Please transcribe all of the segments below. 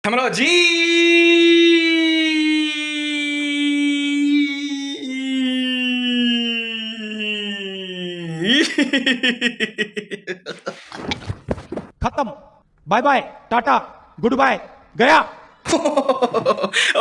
हमलो जी। खत्म। Bye bye tata good bye गया।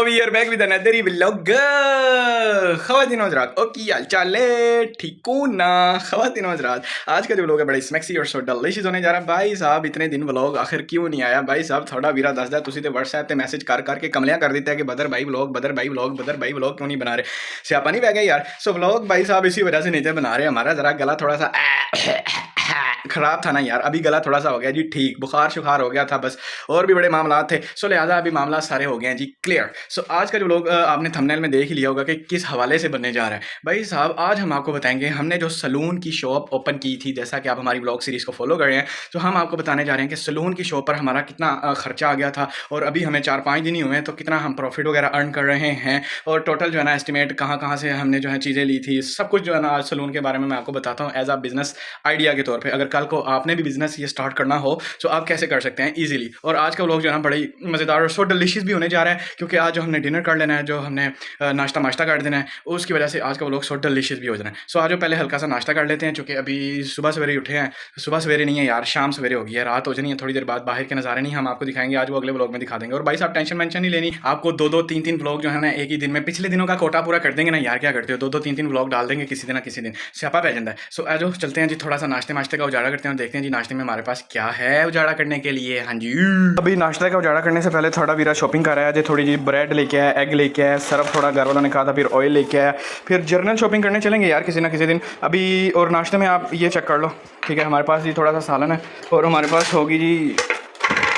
We are back with another vlog. ख़वातीन हज़रात ओ की हाल चाल है, ठीक हो ना ख़वातीन हज़रात। आज का जो व्लॉग है बड़ा स्मैक्सी और सो डिलीशियस होने जा रहा है। भाई साहब इतने दिन व्लॉग आखिर क्यों नहीं आया? भाई साहब थोड़ा वीरा दसदा तुसी ते व्हाट्सएप ते मैसेज कर करके कमलियां कर दिता है कि बदर भाई व्लॉग बदर भाई व्लॉग बदर भाई व्लॉग क्यों नहीं बना रहे? स्यापा नहीं बह गया यार। सो व्लॉग भाई साहब इसी वजह से नहीं थे बना रहे। हमारा ज़रा गला थोड़ा सा ख़राब था ना यार। अभी गला थोड़ा सा हो गया जी ठीक, बुखार शुखार हो गया था बस, और भी बड़े मामला थे। सो लिहाजा अभी मामला सारे हो गए हैं जी क्लियर। सो आज का जो लोग आपने थंबनेल में देख ही लिया होगा कि किस हवाले से बनने जा रहा है। भाई साहब आज हम आपको बताएंगे हमने जो सलून की शॉप ओपन की थी, जैसा कि आप हमारी ब्लॉग सीरीज़ को फॉलो कर रहे हैं, तो हम आपको बताने जा रहे हैं कि सलून की शॉप पर हमारा कितना खर्चा आ गया था, और अभी हमें 4-5 दिन ही हुए हैं तो कितना हम प्रॉफिट वगैरह अर्न कर रहे हैं, और टोटल जो है ना एस्टिमेट कहाँ कहाँ से हमने जो है चीज़ें ली थी, सब कुछ जो है ना आज सलून के बारे में मैं आपको बताता हूँ एज आ बिजनेस आइडिया के तौर पर। अगर कल को आपने भी बिजनेस ये स्टार्ट करना हो तो आप कैसे कर सकते हैं ईजिली। और आज का व्लॉग जो है ना बड़ी मज़ेदार और सो डिलीशियस भी होने जा रहा है, क्योंकि आज जो हमने डिनर कर लेना है, जो हमने नाश्ता माश्ता कर देना है, उसकी वजह से आज का व्लॉग सो डिलीशियस भी हो जाना है। सो आज पहले हल्का सा नाश्ता कर लेते हैं, चूँकि अभी सुबह सवेरे उठे हैं। सुबह सवेरे नहीं है यार, शाम सवेरे हो गई है, रात हो जानी है। थोड़ी देर बाद बाहर के नज़ारे नहीं हम आपको दिखाएंगे, आज वो अगले व्लॉग में दिखा देंगे। और भाई साहब टेंशन वेंशन नहीं लेनी, आपको 2-2 3-3 व्लॉग जो है ना एक ही दिन में, पिछले दिनों का कोटा पूरा कर देंगे ना यार। क्या करते हो, 2-2 3-3 व्लॉग डाल देंगे किसी दिन ना किसी दिन, स्यापा पै जाता है। सो आज चलते हैं जी, थोड़ा सा नाश्ते माश्ते का उजाड़ा करते हैं, देखते हैं जी नाश्ते में हमारे पास क्या है उजाड़ा करने के लिए। हाँ जी, अभी नाश्ते का उजाड़ा करने से पहले थोड़ा वीरा शॉपिंग कर रहा है जी। थोड़ी जी ब्रेड लेके आया, एग लेके आया, सर्फ थोड़ा घर वालों ने कहा था, फिर ऑयल लेके आया, फिर जर्नल शॉपिंग करने चलेंगे यार किसी ना किसी दिन अभी। और नाश्ते में आप ये चेक कर लो, ठीक है। हमारे पास जी थोड़ा सा सालन है, और हमारे पास होगी जी,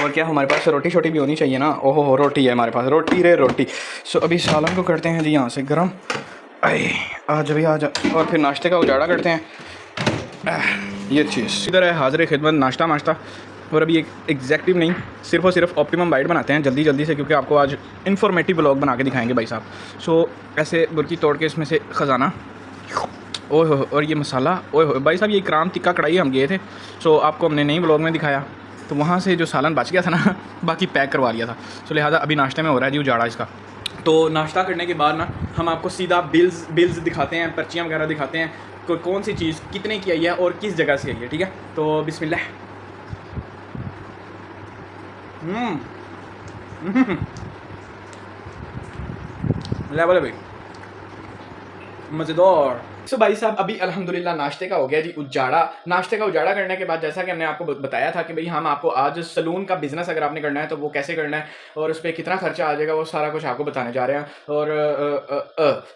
और क्या हमारे पास रोटी शोटी भी होनी चाहिए ना। ओहो हो, रोटी है हमारे पास, रोटी रे रोटी। सो अभी सालन को करते हैं जी यहाँ से गर्म, आज भी आज, और फिर नाश्ते का उजाड़ा करते हैं। ये चीज़ इधर है हाज़िर खिदमत नाश्ता माश्ता। और अभी एक एग्जैक्टिव नहीं, सिर्फ और सिर्फ ऑप्टिमम बाइट बनाते हैं जल्दी जल्दी से, क्योंकि आपको आज इन्फॉर्मेटिव ब्लॉग बना के दिखाएंगे भाई साहब। सो ऐसे बुरकी तोड़ के इसमें से ख़जाना, ओह हो, और ये मसाला, ओह हो भाई साहब, ये इकराम टिक्का कढ़ाई हम गए थे, सो आपको हमने नई ब्लॉग में दिखाया, तो वहाँ से जो सालन बच गया था ना बाकी पैक करवा लिया था। सो लिहाजा अभी नाश्ते में हो रहा है जी उजाड़ा इसका। तो नाश्ता करने के बाद ना हम आपको सीधा बिल्स दिखाते हैं, पर्चियाँ वगैरह दिखाते हैं, कौन सी चीज़ कितने की आई है और किस जगह से आई है, ठीक है। तो बिस्मिल्लाह। लेवल है भाई, मज़ेदार। सो भाई साहब अभी अल्हम्दुलिल्लाह नाश्ते का हो गया जी उजाड़ा। नाश्ते का उजाड़ा करने के बाद जैसा कि हमने आपको बताया था कि भाई हम आपको आज सलून का बिज़नेस अगर आपने करना है तो वो कैसे करना है और उस पर कितना खर्चा आ जाएगा, वो सारा कुछ आपको बताने जा रहे हैं। और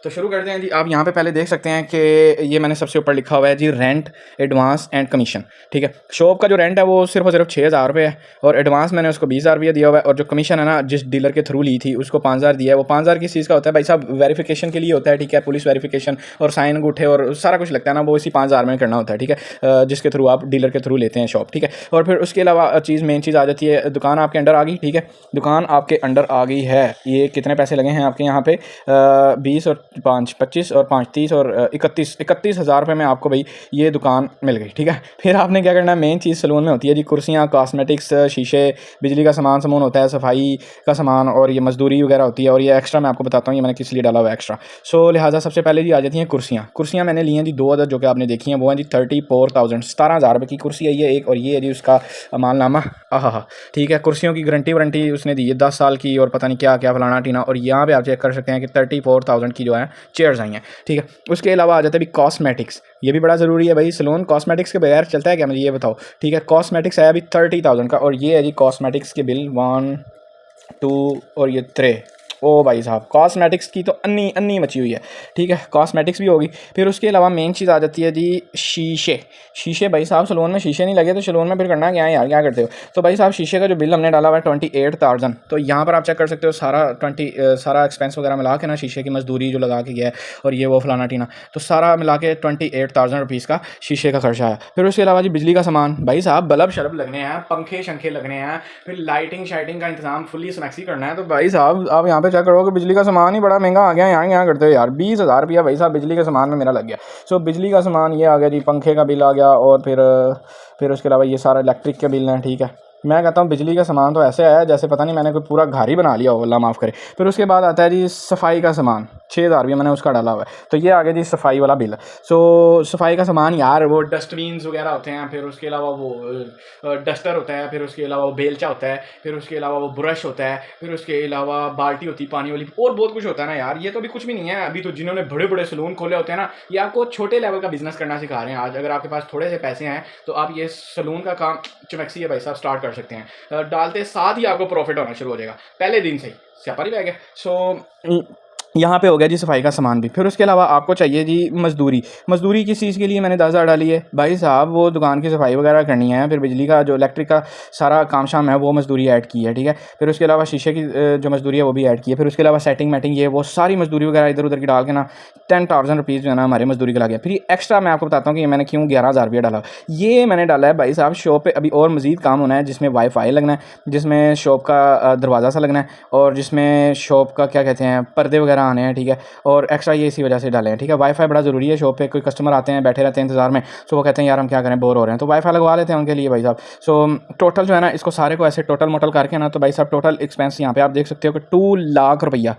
तो शुरू करते हैं जी। आप यहाँ पे पहले देख सकते हैं कि ये मैंने सबसे ऊपर लिखा हुआ है जी, रेंट, एडवांस एंड कमीशन, ठीक है। शॉप का जो रेंट है वो सिर्फ और सिर्फ 6,000 रुपये है, और एडवांस मैंने उसको 20,000 रुपये दिया हुआ है, और जो कमीशन है ना जिस डीलर के थ्रू ली थी उसको 5,000 दिया है। वो 5,000 किस चीज़ का होता है भाई साहब? वेरिफिकेशन के लिए होता है, ठीक है। पुलिस वेरिफिकेशन और साइन अंगूठे और सारा कुछ लगता है ना, वो इसी 5,000 में करना होता है, ठीक है, जिसके थ्रू आप डीलर के थ्रू लेते हैं शॉप, ठीक है। और फिर उसके अलावा मेन चीज़ आ जाती है, दुकान आपके अंडर आ गई, ठीक है। दुकान आपके अंडर आ गई है। ये कितने पैसे लगे हैं आपके यहाँ पे? 20 और 5 25 और 5 30 और 31 हज़ार रुपये में आपको भाई ये दुकान मिल गई, ठीक है। फिर आपने क्या करना है, मेन चीज़ सलून में होती है जी कुर्सियाँ, कॉस्मेटिक्स, शीशे, बिजली का सामान होता है, सफाई का सामान, और ये मजदूरी वगैरह होती है। और ये एक्स्ट्रा मैं आपको बताता हूँ ये मैंने किस लिए डाला हुआ है एक्स्ट्रा। सो लिहाजा सबसे पहले जी आ जाती हैं कुर्सियाँ मैंने ली हैं जी 2 अदद, जो कि आपने देखी हैं वो हैं जी 34,000 17,000 रुपये की कुर्सी है ये एक, और ये है जी उसका मालनामा। आहा, ठीक है। कुर्सियों की गारंटी उसने दी है 10 साल की, और पता नहीं क्या क्या फलाना टीना। और यहाँ पे आप चेक कर सकते हैं कि 34,000 की जो है चेयर्स आई हैं, ठीक है। उसके अलावा आ जाता है भी कॉस्मेटिक्स, ये भी बड़ा ज़रूरी है भाई, सलून कॉस्मेटिक्स के बगैर चलता है क्या, मुझे ये बताओ, ठीक है। कॉस्मेटिक्स है अभी 30,000 का, और ये है जी कॉस्मेटिक्स के बिल 1 2 और ये 3। ओ भाई साहब कॉस्मेटिक्स की तो अन्नी मची हुई है, ठीक है। कॉस्मेटिक्स भी होगी। फिर उसके अलावा मेन चीज़ आ जाती है जी शीशे भाई साहब, सलून में शीशे नहीं लगे तो सलून में फिर करना क्या है यार, क्या करते हो? तो भाई साहब शीशे का जो बिल हमने डाला हुआ है 28,000। तो यहाँ पर आप चेक कर सकते हो सारा एक्सपेंस वगैरह मिला के ना, शीशे की मजदूरी जो लगा के गया है और ये वो फलाना टीना, तो सारा मिला के 28,000 रुपीज़ का शीशे का खर्चा है। फिर उसके अलावा जी बिजली का सामान, भाई साहब बल्ब शल्ब लगने हैं, पंखे शंखे लगने हैं, फिर लाइटिंग शाइटिंग का इंतजाम फुल्ली स्मैक्सी करना है। तो भाई साहब आप यहाँ पे चेक करो कि बिजली का सामान ही बड़ा महंगा आ गया है। यहाँ करते हो यार 20,000 रुपया भाई साहब बिजली के सामान में मेरा लग गया। सो बिजली का सामान ये आ गया जी, पंखे का बिल आ गया, और फिर उसके अलावा ये सारा इलेक्ट्रिक के बिल हैं, ठीक है। मैं कहता हूँ बिजली का सामान तो ऐसे आया जैसे पता नहीं मैंने कोई पूरा घर ही बना लिया हो, अल्लाह माफ़ करे। फिर उसके बाद आता है जी सफाई का सामान, 6000 रुपये मैंने उसका डाला हुआ है। तो ये आ गया जी सफाई वाला बिल। सो सफाई का सामान यार वो डस्टबिन्स वगैरह होते हैं, फिर उसके अलावा वो डस्टर होता है, फिर उसके अलावा वो बेलचा होता है, फिर उसके अलावा वो ब्रश होता है, फिर उसके अलावा बाल्टी होती है पानी वाली, और बहुत कुछ होता है ना यार। ये तो अभी कुछ भी नहीं है। अभी तो जिन्होंने बड़े बड़े सलून खोले होते हैं ना, ये आपको छोटे लेवल का बिजनेस करना सिखा रहे हैं। आज अगर आपके पास थोड़े से पैसे हैं तो आप ये सलून का काम चमैक्सी है भाई साहब स्टार्ट कर सकते हैं। डालते साथ ही आपको प्रॉफिट होना शुरू हो जाएगा पहले दिन से ही, स्यापा नहीं बैग है। सो यहाँ पे हो गया जी सफाई का सामान भी। फिर उसके अलावा आपको चाहिए जी मजदूरी। मजदूरी किस चीज़ के लिए मैंने 10,000 डाली है भाई साहब, वो दुकान की सफाई वगैरह करनी है, फिर बिजली का जो इलेक्ट्रिक का सारा काम शाम है वो मजदूरी ऐड की है, ठीक है। फिर उसके अलावा शीशे की जो मजदूरी है वो भी ऐड की है। फिर उसके अलावा सेटिंग मैटिंग ये वो सारी मजदूरी वगैरह इधर उधर की डाल के ना 10,000 रुपीज़ जो है ना हमारे मजदूरी का लग गया। फिर एक्स्ट्रा मैं आपको बताता हूँ कि ये मैंने क्यों 11,000 रुपया डाला। ये मैंने डाला है भाई साहब शॉप पे अभी और मज़ीद काम होना है, जिसमें वाईफाई लगना है, जिसमें शॉप का दरवाज़ा सा लगना है, और जिसमें शॉप का क्या कहते हैं पर्दे वगैरह आने हैं, ठीक है। और एक्स्ट्रा ये इसी वजह से डाले हैं, ठीक है। वाईफाई बड़ा ज़रूरी है शॉप पे, कोई कस्टमर आते हैं बैठे रहते हैं इंतजार में, तो वो कहते हैं यार हम क्या करें बोर हो रहे हैं, तो वाईफाई लगवा लेते हैं उनके लिए भाई साहब। सो टोटल जो है ना इसको सारे को ऐसे टोटल मोटल करके ना, तो भाई साहब टोटल एक्सपेंस यहाँ पे आप देख सकते हो कि 2 लाख रुपया,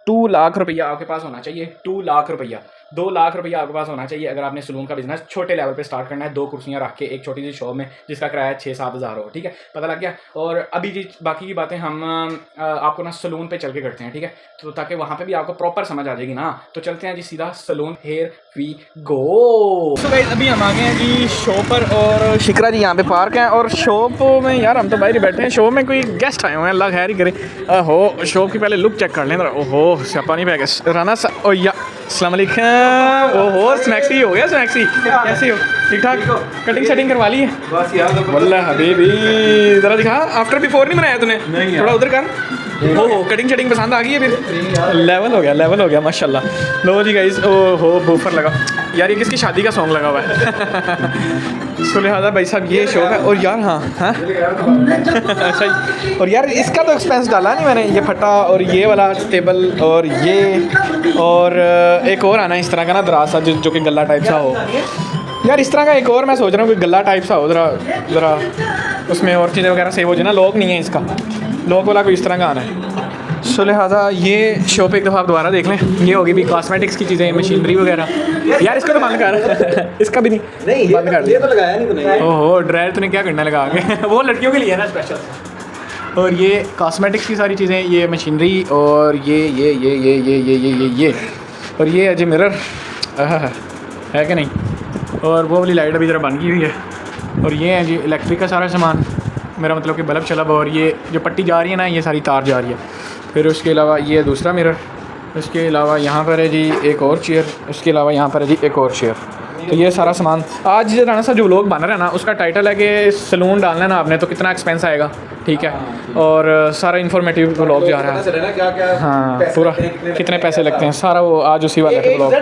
2 लाख रुपया आपके पास होना चाहिए। 2 लाख रुपया, 2 लाख रुपया आपके पास होना चाहिए अगर आपने सलून का बिजनेस छोटे लेवल पे स्टार्ट करना है। 2 कुर्सियां रख के एक छोटी सी शॉप में जिसका किराया 6-7 हज़ार हो, ठीक है, पता लग गया। और अभी जी बाकी की बातें हम आपको ना सलून पे चल के करते हैं, ठीक है, तो ताकि वहाँ पे भी आपको प्रॉपर समझ आ जाएगी ना। तो चलते हैं जी सीधा सलून, हियर वी गो। तो गाइस अभी हम आ गए हैं जी शॉप पर, और शिकरा जी यहाँ पे पार्क हैं, और शॉप में यार हम तो बाहर ही बैठे हैं, शॉप में कोई गेस्ट आए हुए हैं, अल्लाह खैर ही करे। हो शॉप की पहले लुक चेक कर लें। ओहो स्यापा नहीं बैग राना सा ओ या अस्सलाम वालेकुम। ओहो स्नैक्सी हो गया, स्नैक्सी कैसे हो, ठीक ठाक, कटिंग शटिंग करवा ली है बस यार वल्लाह हबीबी। ज़रा दिखा आफ्टर बिफोर नहीं बनाया तूने, थोड़ा उधर कर। हो कटिंग शटिंग पसंद आ गई है, फिर लेवल हो गया, लेवल हो गया माशाल्लाह। लो जी गाइस, ओ हो बूफर लगा यार, ये किसकी शादी का सॉन्ग लगा हुआ है। सो लिहाजा भाई साहब ये शौक है। और यार हाँ हाँ अच्छा जी। और यार इसका तो एक्सपेंस डाला नहीं मैंने, ये फटा और ये वाला टेबल और ये, और एक और आना इस तरह का ना दराज सा जो कि गला टाइप सा हो यार, इस तरह का एक और मैं सोच रहा हूँ कोई गला टाइप सा हो, ज़रा उसमें और चीज़ें वगैरह सेव हो जाए ना। लॉक नहीं है इसका, लॉक वाला कोई इस तरह का आना है। सो लिहाजा ये शॉप एक दफ़ा आप दोबारा देख लें। ये होगी भी कॉस्मेटिक्स की चीज़ें, मशीनरी वगैरह। यार इसको तो बंद कर इसका भी नहीं बंद कर ये तो लगाया नहीं तूने। ओहो ड्रायर तूने क्या करना लगा के वो लड़कियों के लिए है ना स्पेशल। और ये कॉस्मेटिक्स की सारी चीज़ें, ये मशीनरी, और ये और ये है जी मिरर है कि नहीं, और वो वाली लाइट अभी ज़रा बंद की हुई है। और ये है जी इलेक्ट्रिक का सारा सामान, मेरा मतलब कि बल्ब शलब, और ये जो पट्टी जा रही है ना ये सारी तार जा रही है। फिर उसके अलावा ये दूसरा मिरर, उसके अलावा यहाँ पर है जी एक और चेयर, उसके अलावा यहाँ पर है जी एक और चेयर। तो ये सारा सामान आज राना सा जो व्लॉग बन रहा है ना उसका टाइटल है कि सलून डालना है ना आपने तो कितना एक्सपेंस आएगा, ठीक है। और सारा इन्फॉर्मेटिव व्लॉग जा रहा है, हाँ पूरा कितने पैसे लगते हैं सारा वो आज उसी वाले व्लॉग।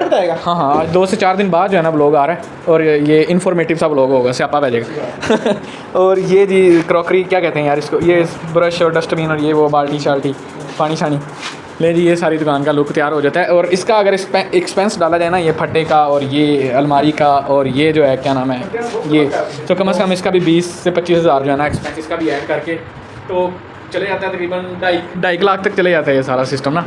हाँ हाँ आज 2 से 4 दिन बाद जो है ना व्लॉग आ रहा है, और ये इन्फॉर्मेटिव सा व्लॉग होगा, स्यापा भेजेगा। और ये जी क्रॉकरी क्या कहते हैं यार इसको, ये ब्रश और डस्टबिन और ये वो बाल्टी शाल्टी पानी शानी ले जी, ये सारी दुकान का लुक तैयार हो जाता है। और इसका अगर एक्सपेंस डाला जाए ना, ये फट्टे का और ये अलमारी का और ये जो है क्या नाम है ये, तो कम से कम इसका भी 20 से 25 हज़ार जो है ना एक्सपेंस इसका भी ऐड करके तो चले जाता है तकरीबन 2.5 लाख तक चले जाता है ये सारा सिस्टम ना।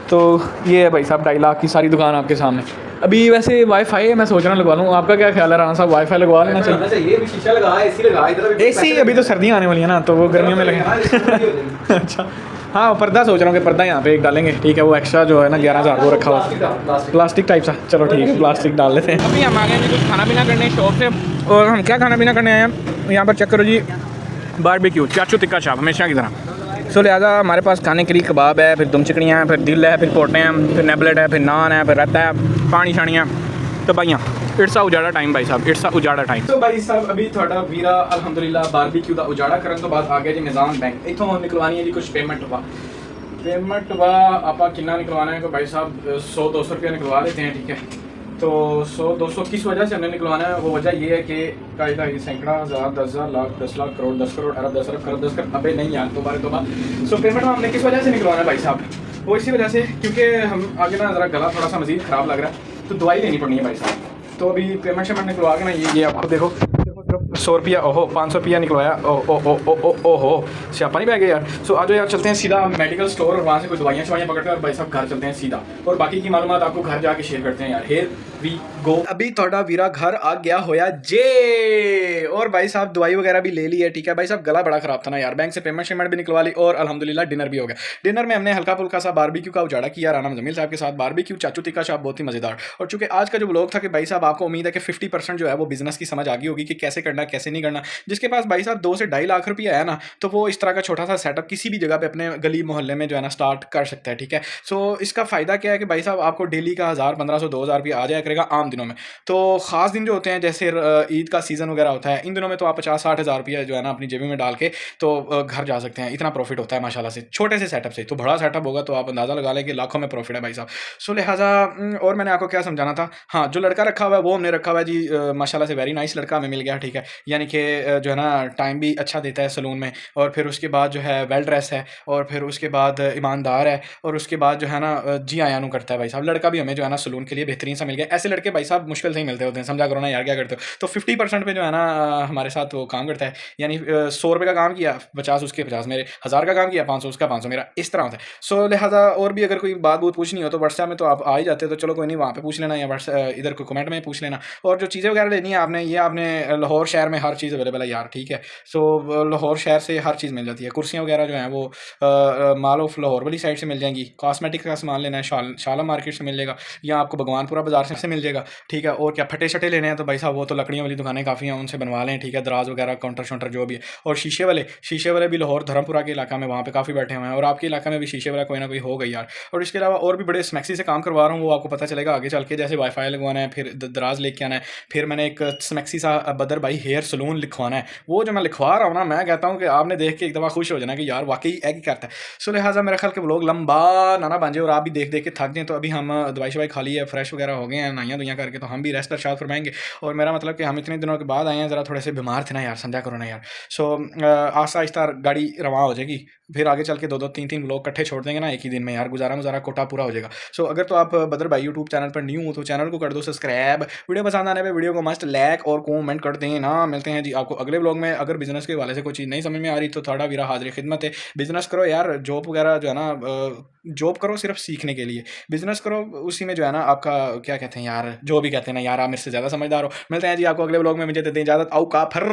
तो ये है भाई साहब 2.5 लाख की सारी दुकान आपके सामने। अभी वैसे वाईफाई मैं सोच रहा हूँ लगवा लूँ, आपका क्या ख्याल है राना साहब, वाईफाई लगवा लेना चाहिए? शीशा लगा, एसी लगा, इधर एसी अभी तो सर्दियाँ आने वाली है ना, तो वो गर्मियों में लगे। अच्छा हाँ पर्दा सोच रहा हूँ कि पर्दा यहाँ पे एक डालेंगे, ठीक है। वो एक्स्ट्रा जो है ना 11,000 वो रखा हुआ प्लास्टिक टाइप सा, चलो ठीक है प्लास्टिक डाल लेते हैं। अभी हम आ गए हैं कुछ खाना पीना करने शॉप से, और हम क्या खाना पीना करने आए हैं यहाँ पर चेक करो जी, बारबेक्यू चाचू टिक्का चाप हमेशा की तरह। सो लिहाजा हमारे पास खाने के लिए कबाब है, फिर दम चिकनियाँ हैं, फिर दिल है, फिर पोटे हैं, फिर नेबलेट है, फिर नान है, फिर रहता है, पानी शानी है। तो भाइयाँ इट्स आ उजाड़ा टाइम भाई साहब, इट्स आ उजाड़ा टाइम। तो भाई साहब अभी थोड़ा वीरा अलहमदुलिल्लाह बारबेक्यू का उजाड़ा करने तो बाद आ गया जी निज़ाम बैंक। इतों निकलवानी है जी कुछ पेमेंट वा आपा कितना निकलवाना है तो भाई साहब 100-200 रुपया निकलवा लेते हैं, ठीक है। तो 100-200 किस वजह से हमने निकलवाना है, वो वजह ये है कि कायदा ही सैकड़ा हज़ार 10,000 लाख 10 लाख करोड़ 10 करोड़ अरब 10 अरब करोड़ 10 करोड़ अबे नहीं यार दोबारा सो पेमेंट हमने किस वजह से निकलवाना है भाई साहब, वो इसी वजह से क्योंकि हम आगे ना ज़रा गला थोड़ा सा मज़ीद ख़राब लग रहा है तो दवाई लेनी पड़नी है भाई साहब। तो अभी पेमेंट शेमेंट निकलवा के ना ये आपको देखो सिर्फ 100 रुपया, ओहो 500 रुपया निकलवाया, ओ ओ ओ ओ ओ ओहो स्यापा नहीं बह गया यार। सो आज यार चलते हैं सीधा मेडिकल स्टोर और वहाँ से कुछ दवाइयाँ शवाइयाँ पकड़ते हैं और भाई साहब घर चलते हैं सीधा, और बाकी की मालूमात आपको घर जाके शेयर करते हैं यार। Here we go. अभी थोड़ा वीरा घर आ गया होया जे, और भाई साहब दवाई वगैरह भी ले ली है, ठीक है भाई साहब। गला बड़ा खराब था ना यार, बैंक से पेमेंट शेमेंट भी निकलवा ली और अल्हम्दुलिल्लाह डिनर भी हो गया। डिनर में हमने हल्का फुल्का सा बारबेक्यू का उजाड़ा किया राना जमील साहब के साथ, बारबेक्यू चाचू टिक्का शाप बहुत ही मजेदार। और चूंकि आज का जो ब्लॉग था कि भाई साहब आपको उम्मीद है कि 50% जो है वो बिजनेस की समझ आ गई होगी कि कैसे करना कैसे नहीं करना। जिसके पास भाई साहब 2 से 2.5 लाख रुपया है ना, तो वो इस तरह का छोटा सा सेटअप किसी भी जगह पे अपने गली मोहल्ले में जो है ना स्टार्ट कर सकता है, ठीक है। सो इसका फायदा क्या है कि भाई साहब आपको डेली का 1000 1500 2000 रुपया आ जाया करेगा आम दिनों में। तो खास दिन जो होते हैं जैसे ईद का सीजन वगैरह होता है, इन दिनों में तो आप 50-60 हज़ार रुपया जो है ना अपनी जेबी में डाल के तो घर जा सकते हैं। इतना प्रॉफिट होता है माशाल्लाह से छोटे से सेटअप से। तो बड़ा सेटअप होगा तो आप अंदाजा लगा लें कि लाखों में प्रॉफिट है भाई साहब। सो लिहाजा और मैंने आपको क्या समझाना था, हाँ जो लड़का रखा हुआ है वो हमने रखा हुआ है जी, माशाल्लाह से वेरी नाइस लड़का हमें मिल गया, ठीक है। यानी कि जो है ना टाइम भी अच्छा देता है सलून में, और फिर उसके बाद जो है वेल ड्रेस है, और फिर उसके बाद ईमानदार है, और उसके बाद जो है ना जी आयानू करता है भाई साहब। लड़का भी हमें जो है ना सलून के लिए बेहतरीन सा मिल गया। ऐसे लड़के भाई साहब मुश्किल से ही मिलते होते हैं, समझा करो ना यार, क्या करते हो। तो 50% पे जो है ना हमारे साथ वो काम करता है, यानी 100 रुपये का काम किया 50 उसके 50 मेरे, 1000 का काम किया 500 उसका 500 मेरा, इस तरह होता है। सो लिहाजा और भी अगर कोई बात बूत पूछनी हो तो व्हाट्सएप में तो आप आ ही जाते, तो चलो कोई नहीं वहाँ पे पूछ लेना, या व्हाट्सएप इधर कोई कमेंट में पूछ लेना। और जो चीज़ें वगैरह लेनी है आपने, ये आपने लाहौर शहर में हर चीज़ अवेलेबल है यार, ठीक है। सो लाहौर शहर से हर चीज़ मिल जाती है। कुर्सियाँ वगैरह जो हैं वो माल ऑफ लाहौर वाली साइड से मिल जाएंगी। कॉस्मेटिक का सामान लेना है शाला मार्केट से मिल जाएगा, या आपको भगवानपुरा बाजार से मिल जाएगा, ठीक है। और क्या फटे शटे लेने हैं तो भाई साहब वो तो लकड़ियों वाली दुकानें काफ़ी हैं, उनसे बनवा लें, ठीक है। दराज वगैरह काउंटर शाउंटर जो भी है। और शीशे वाले भी लाहौर धर्मपुरा के इलाका में वहाँ पे काफ़ी बैठे हुए हैं, और आपके इलाका में भी शीशे वाला कोई ना कोई हो गई यार। और इसके अलावा और भी बड़े स्मैक्सी से काम करवा रहा हूँ, वो आपको पता चलेगा आगे चल के। जैसे वाईफाई लगवाना है, फिर दराज लेके आना है, फिर मैंने एक स्मैक्सी सा बदर भाई हेयर सलून लिखवाना है। वो जो मैं लिखवा रहा हूँ ना, मैं कहता हूँ कि आपने देख के एक दफ़ा खुश हो जाना कि यार वाकई एक ही करता है। सो लिहाजा मेरा ख्याल के ब्लॉग लंबा ना बांझे और आप भी देख देख के थक जाएँ। तो अभी हम दवाई शवाई खा ली है, फ्रेश वगैरह हो गए हैं, नहाइयाँ धुइयाँ करके, तो हम भी रेस्ट अर्शाद फरमाएंगे। और मेरा मतलब कि हम इतने दिनों के बाद आए हैं, ज़रा थोड़े से बीमार थे ना यार, समझा करो ना यार। सो आहिस्ता आहिस्ता गाड़ी रवां हो जाएगी, फिर आगे चल के 2-2 3-3 ब्लॉग इकट्ठे छोड़ देंगे ना एक ही दिन में यार, गुजारा कोटा पूरा हो जाएगा। सो अगर तो आप बदर भाई यूट्यूब चैनल पर न्यू हो तो चैनल को कर दो सब्सक्राइब, वीडियो पसंद आने पे वीडियो को मस्ट लाइक और कमेंट कर दें ना। मिलते हैं जी आपको अगले ब्लॉग में। अगर बिजनेस के हवाले से कोई चीज़ नहीं समझ में आ रही तो थोड़ा वीरा हाजिर खिदमत है। बिजनेस करो यार, जॉब वगैरह जो है ना, जॉब करो सिर्फ सीखने के लिए, बिजनेस करो उसी में जो है ना आपका क्या कहते हैं यार, जो भी कहते हैं ना यार, आप मेरे से ज़्यादा समझदार हो। मिलते हैं जी आपको अगले ब्लॉग में, मुझे देते हैं इजाज़त, आओ का फिर।